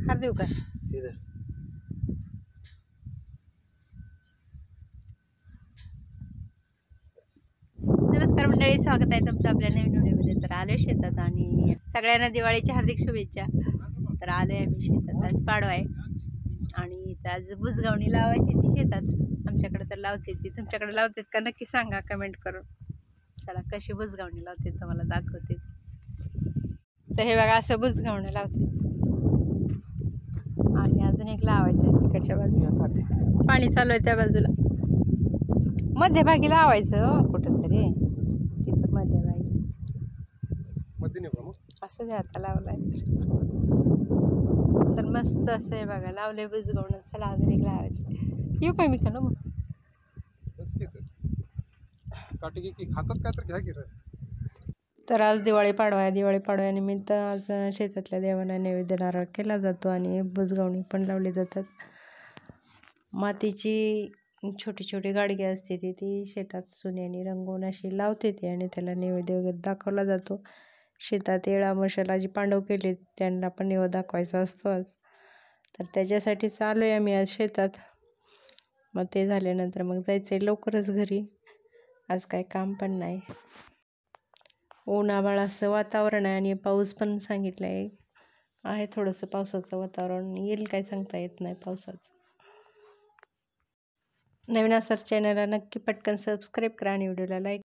हार देऊ का? इधर नमस्कार मंडळी, स्वागत आहे तुमचं आपल्या नवीन व्हिडिओमध्ये. तर आलोय शेतात आणि सगळ्यांना दिवाळीच्या हार्दिक शुभेच्छा. तर आलोय आम्ही शेतात, आज पाडवा आहे आणि आज बुजगावणी लावायची ती शेतात. आमच्याकडे तर लावते ती, तुमच्याकडे लावतात का नक्की सांगा कमेंट करून. चला कशी बुजगावणी लावते तुम्हाला दाखवते. तर हे बघा असं बुजगावणी लावते आणि अजून एक लावायचं आहे तिकडच्या बाजूला, पाणी चालू आहे त्या बाजूला. मध्यभागी लावायचं कुठं तरी, तिथं मध्यभागी असं द्या. आता लावलाय तर मस्त असं आहे बघा, लावले बुजगावणं. चला अजून एक लावायचं. येऊ काय मी का नको? तर आज दिवाळी पाडवा आहे. दिवाळी पाडव्यानिमित्त आज शेतातल्या देवांना नैवेद्य नारळ केला जातो आणि बुजगावणी पण लावली जातात. मातीची छोटी छोटी गाडगी असते ती शेतात सोन्याने रंगवून अशी लावते ती आणि त्याला नैवेद्य वगैरे दाखवला जातो. शेतात येळा मशाला जी पांडव केले त्यांना पण नैवेद्य दाखवायचा असतो आज. तर त्याच्यासाठी चालू आहे आम्ही आज शेतात. मग ते झाल्यानंतर मग जायचं आहे लवकरच घरी. आज काय काम पण नाही, ऊन आभाळ असं वातावरण आहे आणि पाऊस पण सांगितलं आहे थोडंसं पावसाचं वातावरण. येईल काय सांगता येत नाही पावसाचं. नवीन असाच चॅनलला नक्की पटकन सबस्क्राईब करा आणि व्हिडिओला लाईक